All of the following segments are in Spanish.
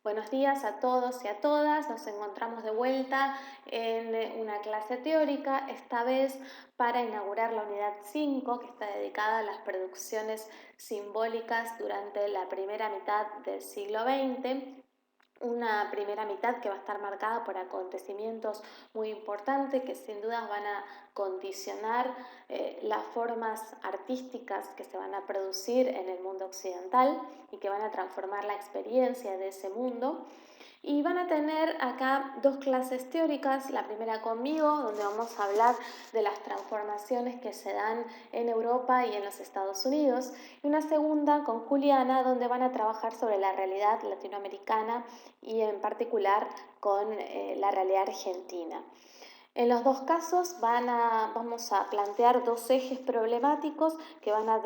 Buenos días a todos y a todas. Nos encontramos de vuelta en una clase teórica, esta vez para inaugurar la unidad 5, que está dedicada a las producciones simbólicas durante la primera mitad del siglo XX. Una primera mitad que va a estar marcada por acontecimientos muy importantes que sin duda van a condicionar las formas artísticas que se van a producir en el mundo occidental y que van a transformar la experiencia de ese mundo. Y van a tener acá dos clases teóricas, la primera conmigo, donde vamos a hablar de las transformaciones que se dan en Europa y en los Estados Unidos, y una segunda con Juliana, donde van a trabajar sobre la realidad latinoamericana y en particular con la realidad argentina. En los dos casos vamos a plantear dos ejes problemáticos que van a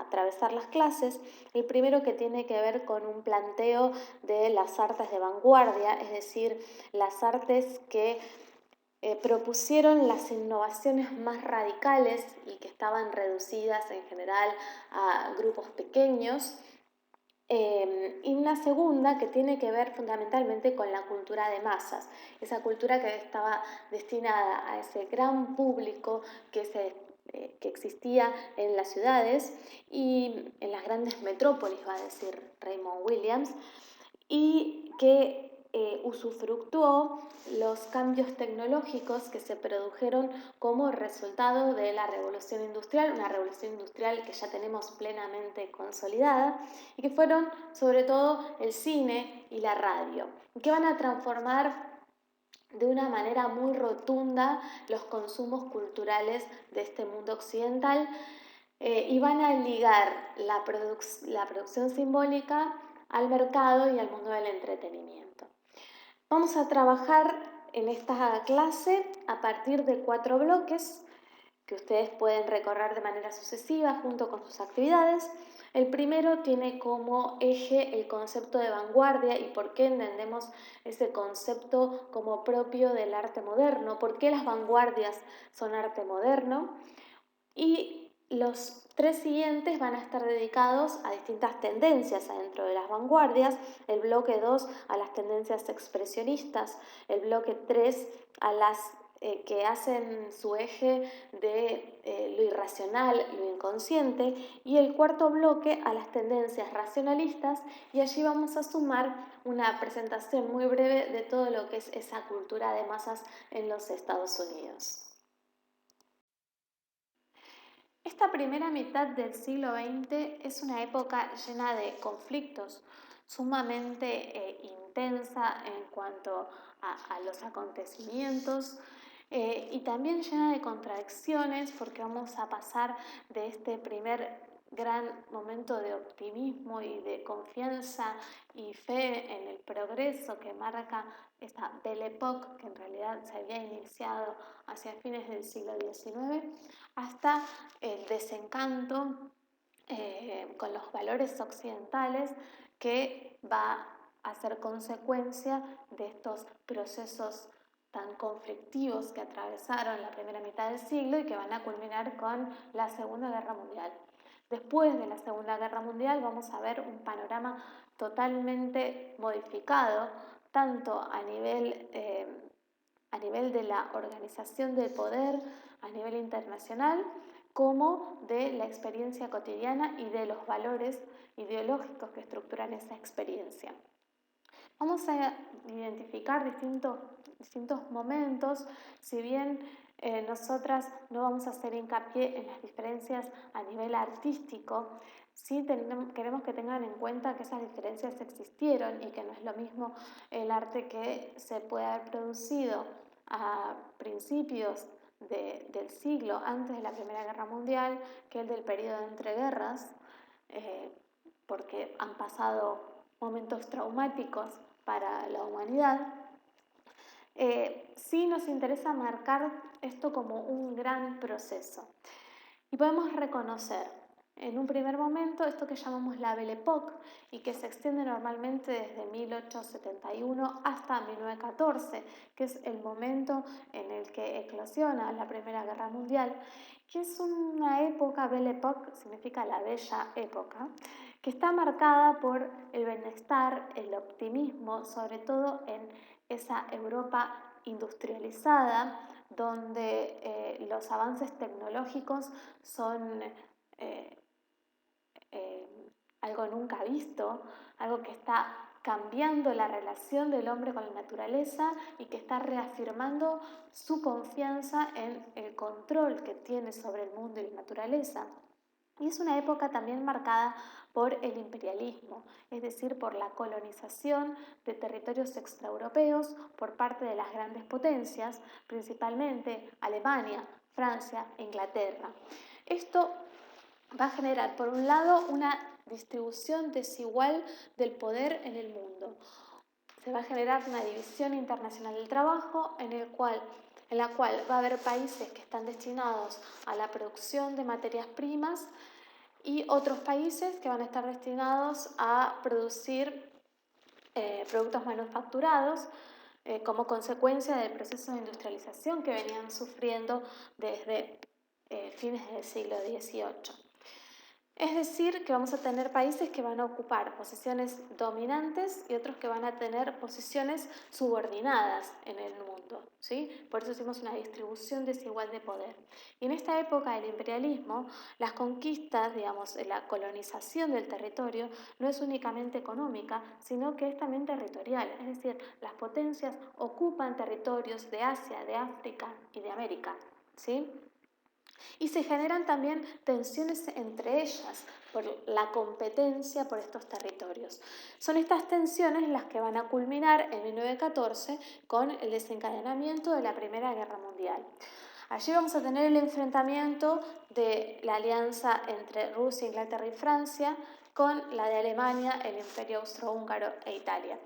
atravesar las clases. El primero que tiene que ver con un planteo de las artes de vanguardia, es decir, las artes que propusieron las innovaciones más radicales y que estaban reducidas en general a grupos pequeños. Y una segunda que tiene que ver fundamentalmente con la cultura de masas, esa cultura que estaba destinada a ese gran público que existía en las ciudades y en las grandes metrópolis, va a decir Raymond Williams, y que usufructuó los cambios tecnológicos que se produjeron como resultado de la revolución industrial, una revolución industrial que ya tenemos plenamente consolidada, y que fueron sobre todo el cine y la radio, que van a transformar de una manera muy rotunda los consumos culturales de este mundo occidental y van a ligar la producción simbólica al mercado y al mundo del entretenimiento. Vamos a trabajar en esta clase a partir de 4 bloques que ustedes pueden recorrer de manera sucesiva junto con sus actividades. El primero tiene como eje el concepto de vanguardia y por qué entendemos ese concepto como propio del arte moderno, por qué las vanguardias son arte moderno. Y los 3 siguientes van a estar dedicados a distintas tendencias adentro de las vanguardias, el bloque 2 a las tendencias expresionistas, el bloque 3 a las que hacen su eje de lo irracional, lo inconsciente, y el cuarto bloque a las tendencias racionalistas, y allí vamos a sumar una presentación muy breve de todo lo que es esa cultura de masas en los Estados Unidos. Esta primera mitad del siglo XX es una época llena de conflictos, sumamente intensa en cuanto a los acontecimientos y también llena de contradicciones porque vamos a pasar de este primer gran momento de optimismo y de confianza y fe en el progreso que marca esta Belle Époque, que en realidad se había iniciado hacia fines del siglo XIX, hasta el desencanto con los valores occidentales que va a ser consecuencia de estos procesos tan conflictivos que atravesaron la primera mitad del siglo y que van a culminar con la Segunda Guerra Mundial. Después de la Segunda Guerra Mundial vamos a ver un panorama totalmente modificado, tanto a nivel de la organización del poder a nivel internacional, como de la experiencia cotidiana y de los valores ideológicos que estructuran esa experiencia. Vamos a identificar distintos momentos, si bien nosotras no vamos a hacer hincapié en las diferencias a nivel artístico, sí queremos que tengan en cuenta que esas diferencias existieron y que no es lo mismo el arte que se puede haber producido a principios del siglo antes de la Primera Guerra Mundial que el del periodo de entreguerras, porque han pasado momentos traumáticos para la humanidad. Sí nos interesa marcar esto como un gran proceso y podemos reconocer en un primer momento esto que llamamos la Belle Époque y que se extiende normalmente desde 1871 hasta 1914, que es el momento en el que eclosiona la Primera Guerra Mundial, que es una época, Belle Époque significa la bella época, que está marcada por el bienestar, el optimismo, sobre todo en esa Europa industrializada, donde los avances tecnológicos son eh, algo nunca visto, algo que está cambiando la relación del hombre con la naturaleza y que está reafirmando su confianza en el control que tiene sobre el mundo y la naturaleza. Y es una época también marcada por el imperialismo, es decir, por la colonización de territorios extraeuropeos por parte de las grandes potencias, principalmente Alemania, Francia e Inglaterra. Esto va a generar, por un lado, una distribución desigual del poder en el mundo. Se va a generar una división internacional del trabajo en la cual va a haber países que están destinados a la producción de materias primas y otros países que van a estar destinados a producir productos manufacturados como consecuencia del proceso de industrialización que venían sufriendo desde fines del siglo XVIII. Es decir, que vamos a tener países que van a ocupar posiciones dominantes y otros que van a tener posiciones subordinadas en el mundo, ¿sí? Por eso hicimos una distribución desigual de poder. Y en esta época del imperialismo, las conquistas, digamos, la colonización del territorio no es únicamente económica, sino que es también territorial. Es decir, las potencias ocupan territorios de Asia, de África y de América, ¿sí? Y se generan también tensiones entre ellas por la competencia por estos territorios. Son estas tensiones las que van a culminar en 1914 con el desencadenamiento de la Primera Guerra Mundial. Allí vamos a tener el enfrentamiento de la alianza entre Rusia, Inglaterra y Francia con la de Alemania, el Imperio Austrohúngaro e Italia.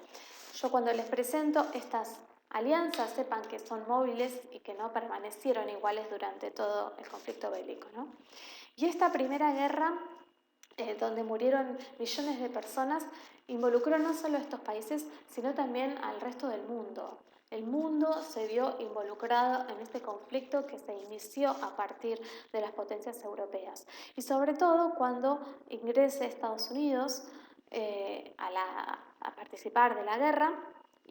Yo cuando les presento estas alianzas, sepan que son móviles y que no permanecieron iguales durante todo el conflicto bélico, ¿no? Y esta primera guerra, donde murieron millones de personas, involucró no solo a estos países, sino también al resto del mundo. El mundo se vio involucrado en este conflicto que se inició a partir de las potencias europeas. Y sobre todo cuando ingrese Estados Unidos a participar de la guerra,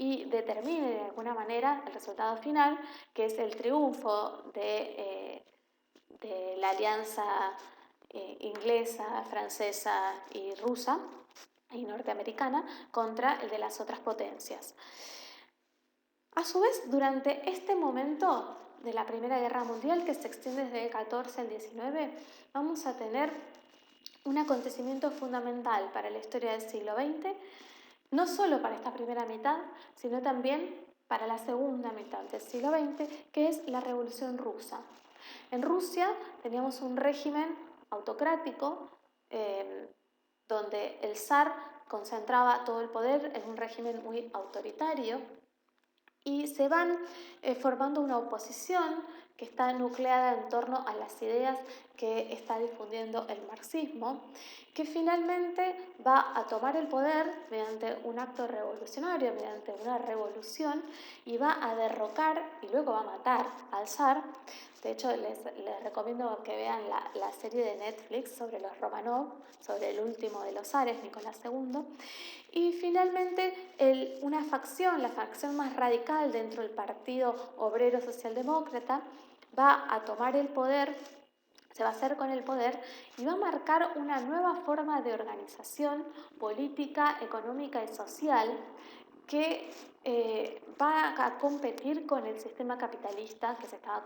y determine de alguna manera el resultado final, que es el triunfo de la alianza inglesa, francesa y rusa y norteamericana contra el de las otras potencias. A su vez, durante este momento de la Primera Guerra Mundial, que se extiende desde el 14 al 19, vamos a tener un acontecimiento fundamental para la historia del siglo XX, no solo para esta primera mitad, sino también para la segunda mitad del siglo XX, que es la Revolución Rusa. En Rusia teníamos un régimen autocrático donde el zar concentraba todo el poder en un régimen muy autoritario y se van formando una oposición que está nucleada en torno a las ideas que está difundiendo el marxismo, que finalmente va a tomar el poder mediante un acto revolucionario, mediante una revolución, y va a derrocar y luego va a matar al zar. De hecho, les recomiendo que vean la serie de Netflix sobre los Romanov, sobre el último de los zares, Nicolás II. Y finalmente una facción, la facción más radical dentro del Partido Obrero Socialdemócrata, va a tomar el poder, se va a hacer con el poder y va a marcar una nueva forma de organización política, económica y social que va a competir con el sistema capitalista que se estaba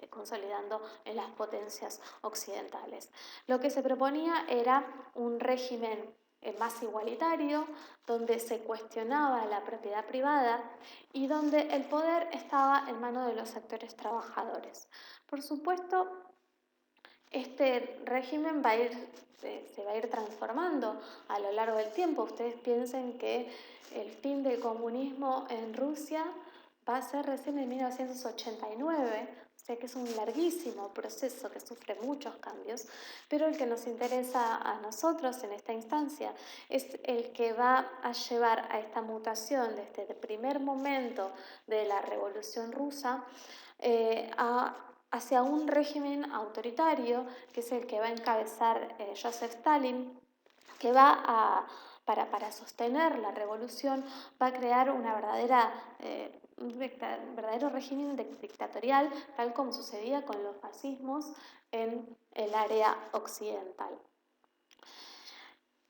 consolidando en las potencias occidentales. Lo que se proponía era un régimen más igualitario, donde se cuestionaba la propiedad privada y donde el poder estaba en manos de los sectores trabajadores. Por supuesto, este régimen se va a ir transformando a lo largo del tiempo. Ustedes piensen que el fin del comunismo en Rusia va a ser recién en 1989, o sea que es un larguísimo proceso que sufre muchos cambios, pero el que nos interesa a nosotros en esta instancia es el que va a llevar a esta mutación desde el primer momento de la Revolución Rusa hacia un régimen autoritario, que es el que va a encabezar Joseph Stalin, que para sostener la revolución, va a crear una un verdadero régimen dictatorial, tal como sucedía con los fascismos en el área occidental.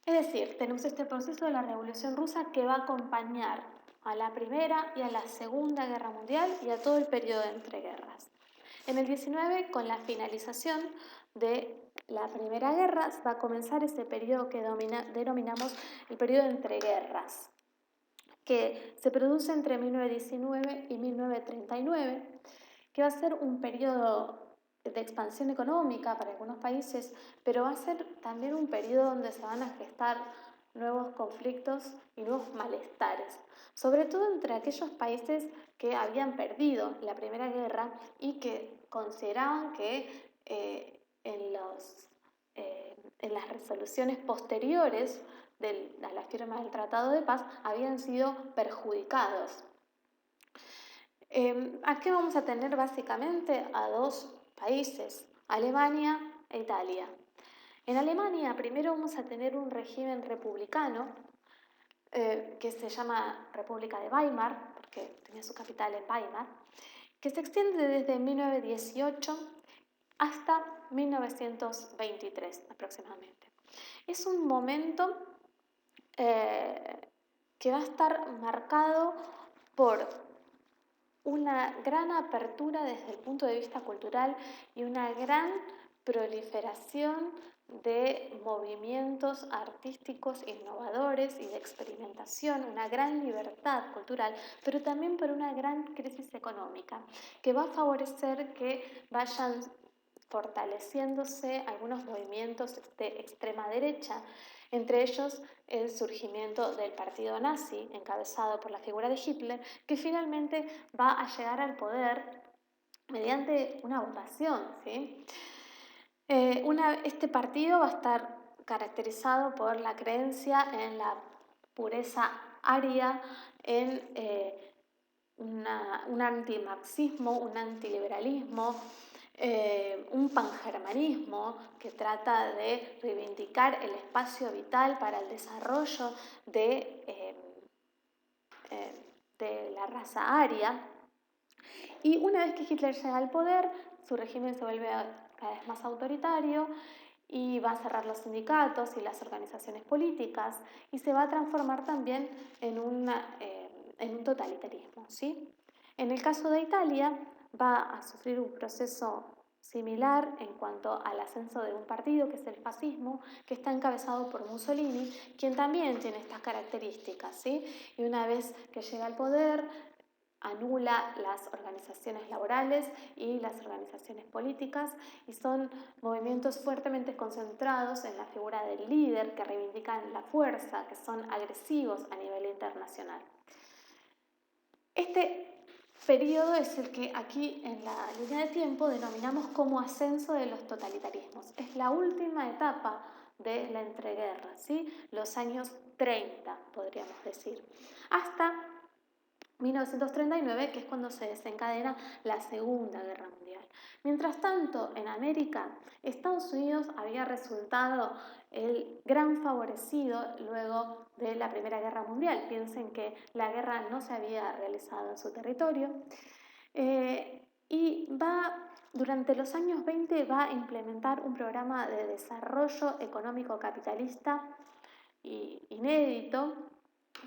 Es decir, tenemos este proceso de la Revolución Rusa que va a acompañar a la Primera y a la Segunda Guerra Mundial y a todo el periodo de entreguerras. En el 19, con la finalización de la Primera Guerra, va a comenzar ese periodo que denominamos el periodo de entreguerras, que se produce entre 1919 y 1939, que va a ser un periodo de expansión económica para algunos países, pero va a ser también un periodo donde se van a gestar nuevos conflictos y nuevos malestares, sobre todo entre aquellos países que habían perdido la Primera Guerra y que consideraban que en las resoluciones posteriores a la firma del Tratado de Paz habían sido perjudicados. Aquí vamos a tener básicamente a dos países, Alemania e Italia. En Alemania primero vamos a tener un régimen republicano que se llama República de Weimar, porque tenía su capital en Weimar, que se extiende desde 1918 hasta 1923 aproximadamente. Es un momento que va a estar marcado por una gran apertura desde el punto de vista cultural y una gran proliferación de movimientos artísticos innovadores y de experimentación, una gran libertad cultural, pero también por una gran crisis económica que va a favorecer que vayan fortaleciéndose algunos movimientos de extrema derecha, entre ellos el surgimiento del partido nazi, encabezado por la figura de Hitler, que finalmente va a llegar al poder mediante una votación, ¿sí? Este partido va a estar caracterizado por la creencia en la pureza aria, en un antimarxismo, un antiliberalismo, un pangermanismo que trata de reivindicar el espacio vital para el desarrollo de la raza aria. Y una vez que Hitler llega al poder, su régimen se vuelve cada vez más autoritario y va a cerrar los sindicatos y las organizaciones políticas y se va a transformar también en un totalitarismo, ¿sí? En el caso de Italia, va a sufrir un proceso similar en cuanto al ascenso de un partido, que es el fascismo, que está encabezado por Mussolini, quien también tiene estas características, ¿sí? Y una vez que llega al poder, anula las organizaciones laborales y las organizaciones políticas y son movimientos fuertemente concentrados en la figura del líder que reivindican la fuerza, que son agresivos a nivel internacional. Este periodo es el que aquí en la línea de tiempo denominamos como ascenso de los totalitarismos. Es la última etapa de la entreguerra, ¿sí? Los años 30, podríamos decir, hasta 1939, que es cuando se desencadena la Segunda Guerra Mundial. Mientras tanto, en América, Estados Unidos había resultado el gran favorecido luego de la Primera Guerra Mundial. Piensen que la guerra no se había realizado en su territorio y durante los años 20 va a implementar un programa de desarrollo económico capitalista inédito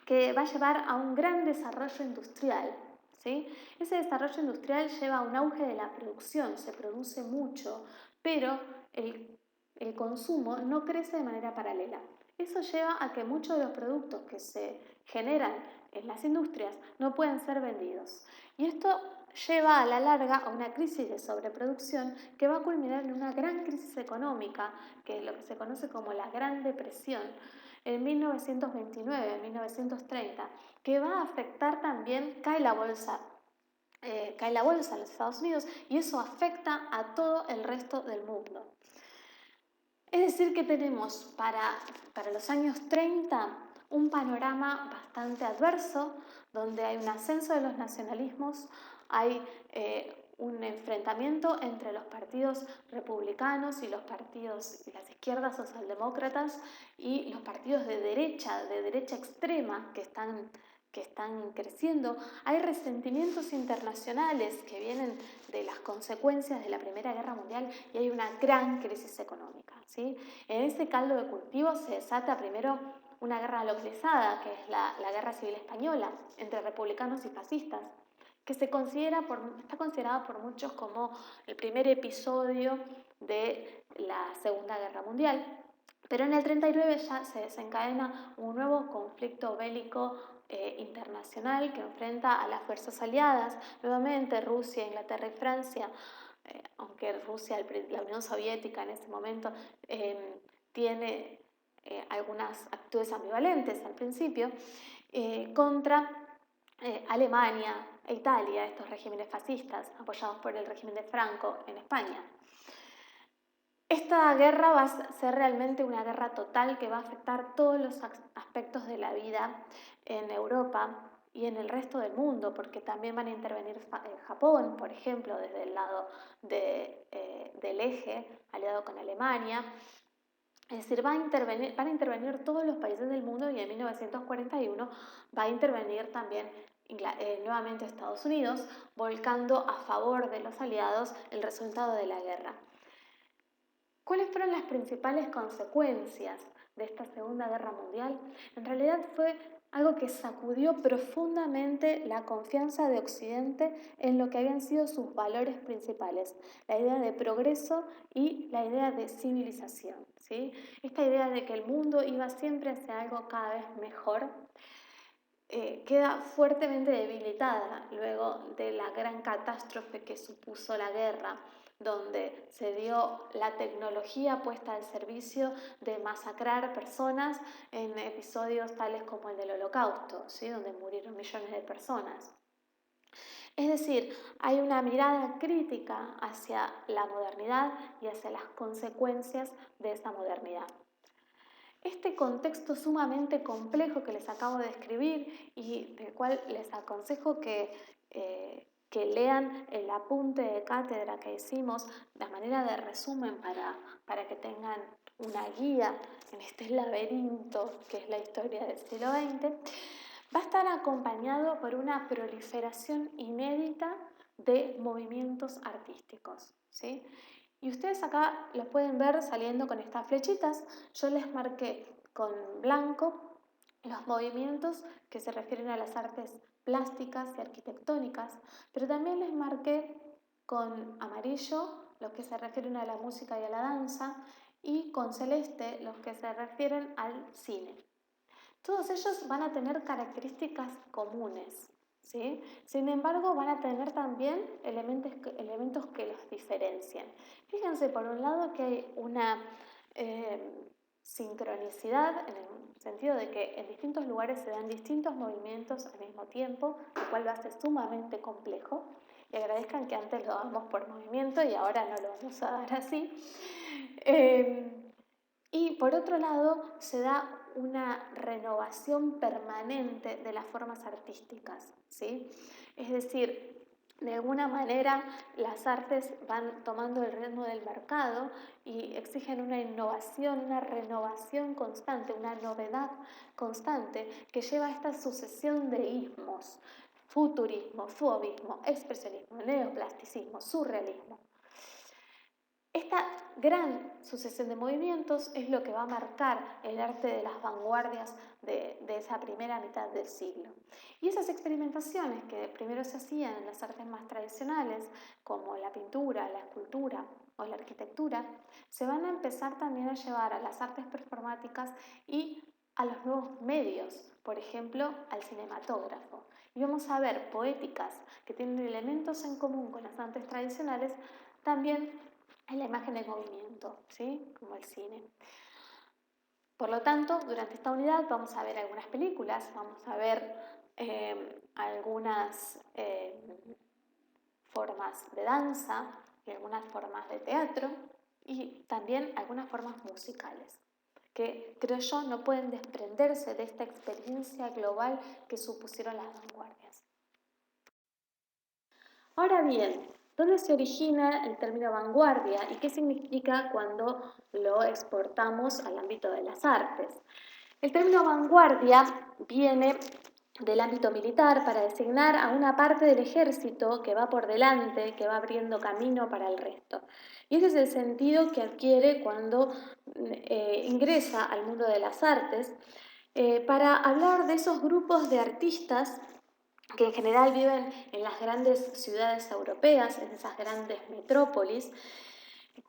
que va a llevar a un gran desarrollo industrial, ¿sí? Ese desarrollo industrial lleva a un auge de la producción, se produce mucho, pero el consumo no crece de manera paralela. Eso lleva a que muchos de los productos que se generan en las industrias no pueden ser vendidos. Y esto lleva a la larga a una crisis de sobreproducción que va a culminar en una gran crisis económica, que es lo que se conoce como la Gran Depresión, en 1929-1930, que va a afectar también, cae la bolsa en los Estados Unidos y eso afecta a todo el resto del mundo. Es decir, que tenemos para los años 30 un panorama bastante adverso, donde hay un ascenso de los nacionalismos, hay un enfrentamiento entre los partidos republicanos y los partidos de las izquierdas socialdemócratas y los partidos de derecha extrema que están creciendo. Hay resentimientos internacionales que vienen de las consecuencias de la Primera Guerra Mundial y hay una gran crisis económica, ¿sí? En ese caldo de cultivo se desata primero una guerra localizada, que es la Guerra Civil Española, entre republicanos y fascistas, que está considerada por muchos como el primer episodio de la Segunda Guerra Mundial. Pero en el 39 ya se desencadena un nuevo conflicto bélico internacional que enfrenta a las fuerzas aliadas, nuevamente Rusia, Inglaterra y Francia, aunque Rusia, la Unión Soviética en ese momento, tiene algunas actitudes ambivalentes al principio, contra Alemania e Italia, estos regímenes fascistas apoyados por el régimen de Franco en España. Esta guerra va a ser realmente una guerra total que va a afectar todos los aspectos de la vida en Europa y en el resto del mundo, porque también van a intervenir Japón, por ejemplo, desde el lado del eje aliado con Alemania. Es decir, van a intervenir todos los países del mundo y en 1941 va a intervenir también nuevamente Estados Unidos, volcando a favor de los aliados el resultado de la guerra. ¿Cuáles fueron las principales consecuencias de esta Segunda Guerra Mundial? En realidad fue algo que sacudió profundamente la confianza de Occidente en lo que habían sido sus valores principales, la idea de progreso y la idea de civilización, ¿sí? Esta idea de que el mundo iba siempre hacia algo cada vez mejor queda fuertemente debilitada luego de la gran catástrofe que supuso la guerra, donde se dio la tecnología puesta al servicio de masacrar personas en episodios tales como el del Holocausto, ¿sí? Donde murieron millones de personas. Es decir, hay una mirada crítica hacia la modernidad y hacia las consecuencias de esa modernidad. Este contexto sumamente complejo que les acabo de describir y del cual les aconsejo que lean el apunte de cátedra que hicimos, la manera de resumen para que tengan una guía en este laberinto que es la historia del siglo XX, va a estar acompañado por una proliferación inédita de movimientos artísticos, ¿sí? Y ustedes acá los pueden ver saliendo con estas flechitas. Yo les marqué con blanco los movimientos que se refieren a las artes plásticas y arquitectónicas, pero también les marqué con amarillo los que se refieren a la música y a la danza y con celeste los que se refieren al cine. Todos ellos van a tener características comunes, ¿sí? Sin embargo, van a tener también elementos que los diferencian. Fíjense, por un lado, que hay una sincronicidad en el sentido de que en distintos lugares se dan distintos movimientos al mismo tiempo, lo cual lo hace sumamente complejo. Y agradezcan que antes lo hagamos por movimiento y ahora no lo vamos a dar así. Y por otro lado, se da una renovación permanente de las formas artísticas, ¿sí? Es decir, de alguna manera las artes van tomando el ritmo del mercado y exigen una innovación, una renovación constante, una novedad constante que lleva a esta sucesión de ismos: futurismo, fauvismo, expresionismo, neoplasticismo, surrealismo. Esta gran sucesión de movimientos es lo que va a marcar el arte de las vanguardias de esa primera mitad del siglo. Y esas experimentaciones que primero se hacían en las artes más tradicionales, como la pintura, la escultura o la arquitectura, se van a empezar también a llevar a las artes performáticas y a los nuevos medios, por ejemplo, al cinematógrafo. Y vamos a ver poéticas que tienen elementos en común con las artes tradicionales, también en la imagen de movimiento, ¿sí? Como el cine. Por lo tanto, durante esta unidad vamos a ver algunas películas, vamos a ver algunas formas de danza y algunas formas de teatro y también algunas formas musicales, que creo yo no pueden desprenderse de esta experiencia global que supusieron las vanguardias. Ahora bien, ¿Dónde se origina el término vanguardia y qué significa cuando lo exportamos al ámbito de las artes? El término vanguardia viene del ámbito militar para designar a una parte del ejército que va por delante, que va abriendo camino para el resto. Y ese es el sentido que adquiere cuando ingresa al mundo de las artes, para hablar de esos grupos de artistas que en general viven en las grandes ciudades europeas, en esas grandes metrópolis,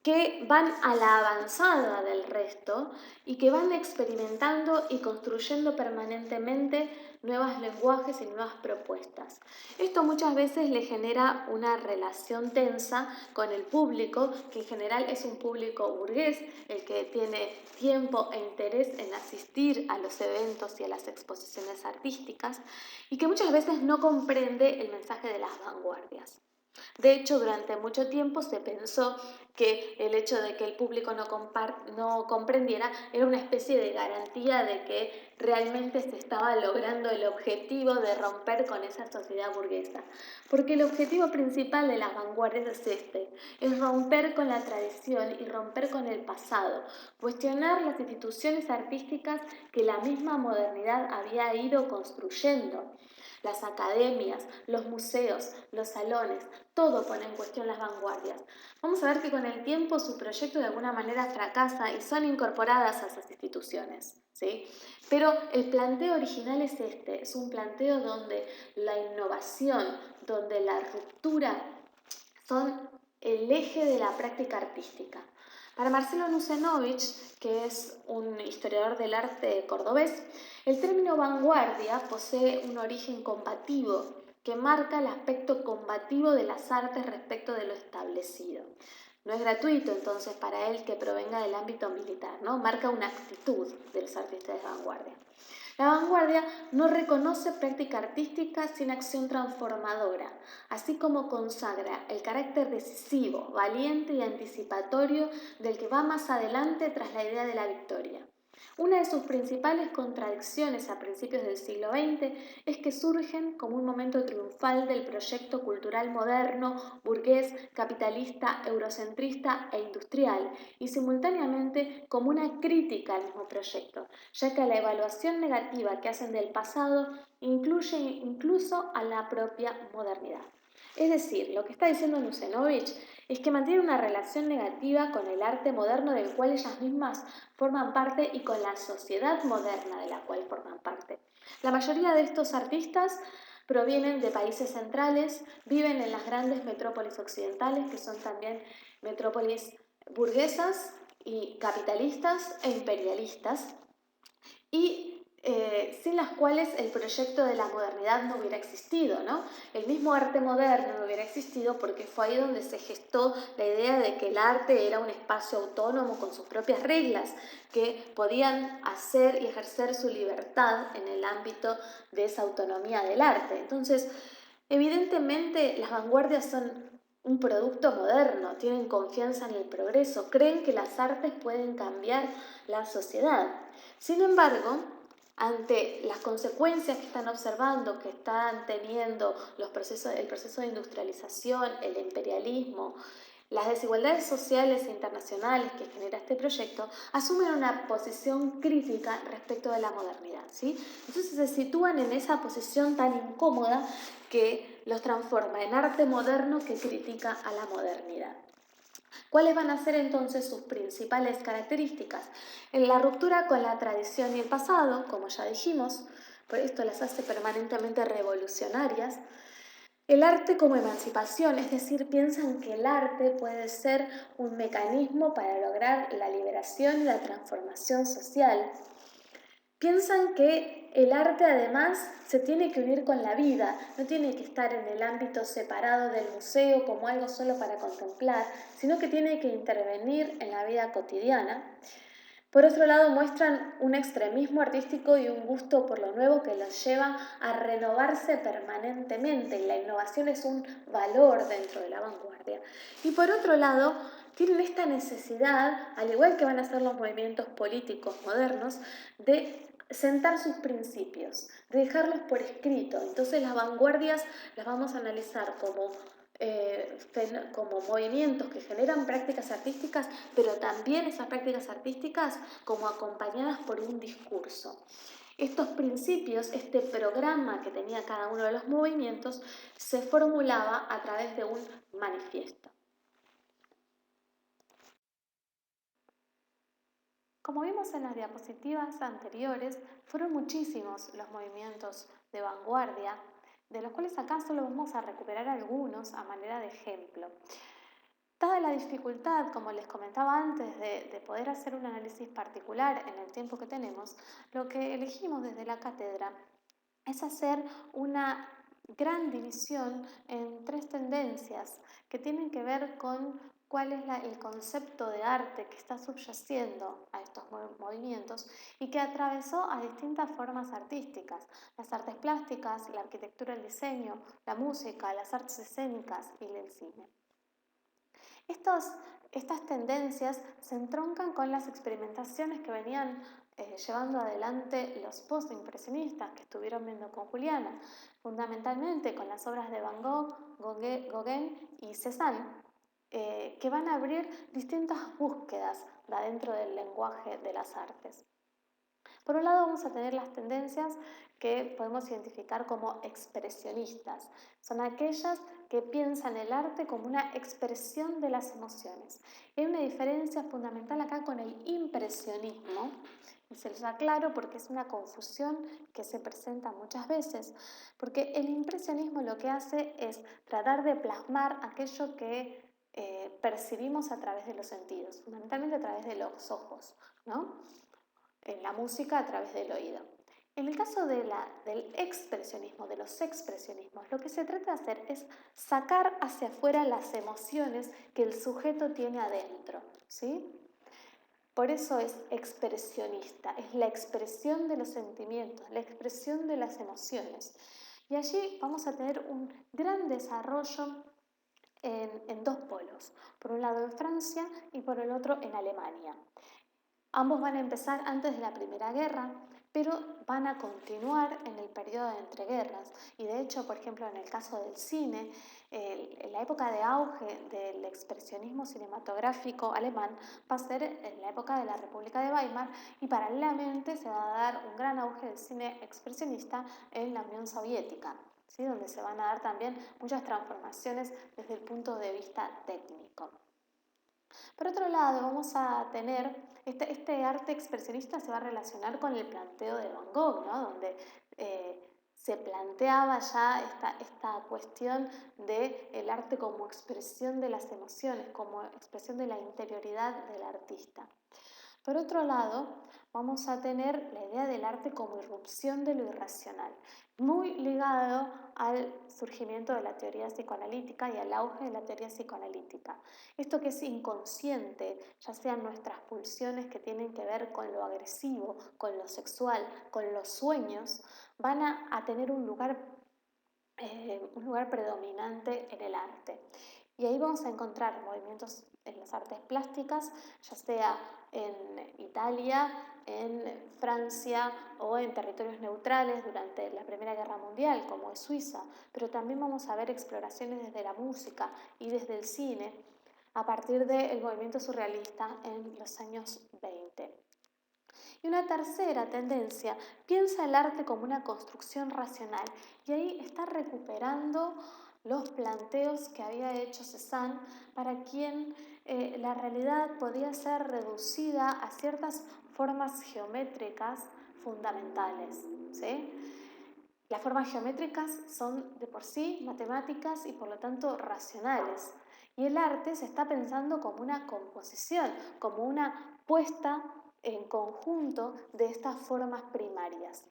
que van a la avanzada del resto y que van experimentando y construyendo permanentemente nuevos lenguajes y nuevas propuestas. Esto muchas veces le genera una relación tensa con el público, que en general es un público burgués, el que tiene tiempo e interés en asistir a los eventos y a las exposiciones artísticas, y que muchas veces no comprende el mensaje de las vanguardias. De hecho, durante mucho tiempo se pensó que el hecho de que el público no comprendiera era una especie de garantía de que realmente se estaba logrando el objetivo de romper con esa sociedad burguesa. Porque el objetivo principal de las vanguardias es es romper con la tradición y romper con el pasado, cuestionar las instituciones artísticas que la misma modernidad había ido construyendo. Las academias, los museos, los salones, todo pone en cuestión las vanguardias. Vamos a ver que con el tiempo su proyecto de alguna manera fracasa y son incorporadas a esas instituciones, ¿sí? Pero el planteo original es es un planteo donde la innovación, donde la ruptura son el eje de la práctica artística. Para Marcelo Nucenovich, que es un historiador del arte cordobés, el término vanguardia posee un origen combativo que marca el aspecto combativo de las artes respecto de lo establecido. No es gratuito entonces para él que provenga del ámbito militar, ¿no? Marca una actitud de los artistas de vanguardia. La vanguardia no reconoce práctica artística sin acción transformadora, así como consagra el carácter decisivo, valiente y anticipatorio del que va más adelante tras la idea de la victoria. Una de sus principales contradicciones a principios del siglo XX es que surgen como un momento triunfal del proyecto cultural moderno, burgués, capitalista, eurocentrista e industrial, y simultáneamente como una crítica al mismo proyecto, ya que la evaluación negativa que hacen del pasado incluye incluso a la propia modernidad. Es decir, lo que está diciendo Nucenovich es que mantiene una relación negativa con el arte moderno del cual ellas mismas forman parte y con la sociedad moderna de la cual forman parte. La mayoría de estos artistas provienen de países centrales, viven en las grandes metrópolis occidentales, que son también metrópolis burguesas y capitalistas e imperialistas, y sin las cuales el proyecto de la modernidad no hubiera existido, ¿no? El mismo arte moderno no hubiera existido porque fue ahí donde se gestó la idea de que el arte era un espacio autónomo con sus propias reglas, que podían hacer y ejercer su libertad en el ámbito de esa autonomía del arte. Entonces, evidentemente las vanguardias son un producto moderno, tienen confianza en el progreso, creen que las artes pueden cambiar la sociedad. Sin embargo, ante las consecuencias que están observando, que están teniendo el proceso de industrialización, el imperialismo, las desigualdades sociales e internacionales que genera este proyecto, asumen una posición crítica respecto de la modernidad, ¿sí? Entonces se sitúan en esa posición tan incómoda que los transforma en arte moderno que critica a la modernidad. ¿Cuáles van a ser entonces sus principales características? En la ruptura con la tradición y el pasado, como ya dijimos, por esto las hace permanentemente revolucionarias. El arte como emancipación, es decir, piensan que el arte puede ser un mecanismo para lograr la liberación y la transformación social. Piensan que el arte además se tiene que unir con la vida, no tiene que estar en el ámbito separado del museo como algo solo para contemplar, sino que tiene que intervenir en la vida cotidiana. Por otro lado, muestran un extremismo artístico y un gusto por lo nuevo que los lleva a renovarse permanentemente, y la innovación es un valor dentro de la vanguardia. Y por otro lado, tienen esta necesidad, al igual que van a ser los movimientos políticos modernos, de sentar sus principios, de dejarlos por escrito. Entonces las vanguardias las vamos a analizar como como movimientos que generan prácticas artísticas, pero también esas prácticas artísticas como acompañadas por un discurso. Estos principios, este programa que tenía cada uno de los movimientos, se formulaba a través de un manifiesto. Como vimos en las diapositivas anteriores, fueron muchísimos los movimientos de vanguardia, de los cuales acá solo vamos a recuperar algunos a manera de ejemplo. Dada la dificultad, como les comentaba antes, de poder hacer un análisis particular en el tiempo que tenemos, lo que elegimos desde la cátedra es hacer una gran división en tres tendencias que tienen que ver con cuál es el concepto de arte que está subyaciendo a estos movimientos y que atravesó a distintas formas artísticas: las artes plásticas, la arquitectura, el diseño, la música, las artes escénicas y el cine. Estas tendencias se entroncan con las experimentaciones que venían llevando adelante los postimpresionistas que estuvieron viendo con Juliana, fundamentalmente con las obras de Van Gogh, Gauguin y Cézanne, que van a abrir distintas búsquedas dentro del lenguaje de las artes. Por un lado vamos a tener las tendencias que podemos identificar como expresionistas. Son aquellas que piensan el arte como una expresión de las emociones. Y hay una diferencia fundamental acá con el impresionismo, y se los aclaro porque es una confusión que se presenta muchas veces, porque el impresionismo lo que hace es tratar de plasmar aquello que percibimos a través de los sentidos, fundamentalmente a través de los ojos, ¿no? En la música a través del oído. En el caso del expresionismo, de los expresionismos, lo que se trata de hacer es sacar hacia afuera las emociones que el sujeto tiene adentro, ¿sí? Por eso es expresionista, es la expresión de los sentimientos, la expresión de las emociones. Y allí vamos a tener un gran desarrollo en dos polos, por un lado en Francia y por el otro en Alemania. Ambos van a empezar antes de la Primera Guerra, pero van a continuar en el periodo de entreguerras. Y de hecho, por ejemplo, en el caso del cine, en la época de auge del expresionismo cinematográfico alemán va a ser en la época de la República de Weimar, y paralelamente se va a dar un gran auge del cine expresionista en la Unión Soviética, ¿sí? Donde se van a dar también muchas transformaciones desde el punto de vista técnico. Por otro lado, vamos a tener, este arte expresionista se va a relacionar con el planteo de Van Gogh, ¿no? Donde se planteaba ya esta cuestión del arte como expresión de las emociones, como expresión de la interioridad del artista. Por otro lado, vamos a tener la idea del arte como irrupción de lo irracional, muy ligado al surgimiento de la teoría psicoanalítica y al auge de la teoría psicoanalítica. Esto que es inconsciente, ya sean nuestras pulsiones que tienen que ver con lo agresivo, con lo sexual, con los sueños, van a tener un lugar predominante en el arte. Y ahí vamos a encontrar movimientos en las artes plásticas, ya sea en Italia, en Francia o en territorios neutrales durante la Primera Guerra Mundial, como es Suiza, pero también vamos a ver exploraciones desde la música y desde el cine a partir del movimiento surrealista en los años 20. Y una tercera tendencia piensa el arte como una construcción racional, y ahí está recuperando los planteos que había hecho Cézanne, para quien la realidad podía ser reducida a ciertas formas geométricas fundamentales, ¿sí? Las formas geométricas son de por sí matemáticas y por lo tanto racionales. Y el arte se está pensando como una composición, como una puesta en conjunto de estas formas primarias.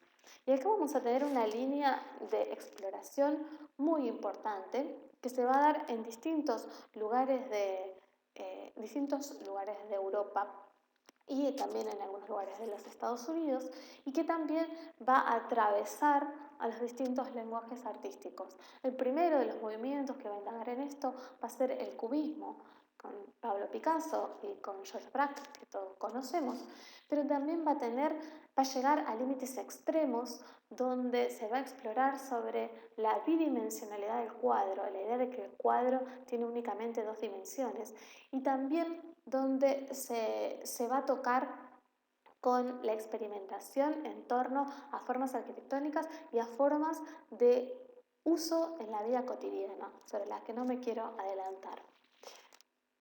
Y acá vamos a tener una línea de exploración muy importante que se va a dar en distintos lugares de Europa y también en algunos lugares de los Estados Unidos, y que también va a atravesar a los distintos lenguajes artísticos. El primero de los movimientos que va a indagar en esto va a ser el cubismo, con Pablo Picasso y con George Braque, que todos conocemos, pero también va a llegar a límites extremos donde se va a explorar sobre la bidimensionalidad del cuadro, la idea de que el cuadro tiene únicamente dos dimensiones, y también donde se va a tocar con la experimentación en torno a formas arquitectónicas y a formas de uso en la vida cotidiana, sobre las que no me quiero adelantar.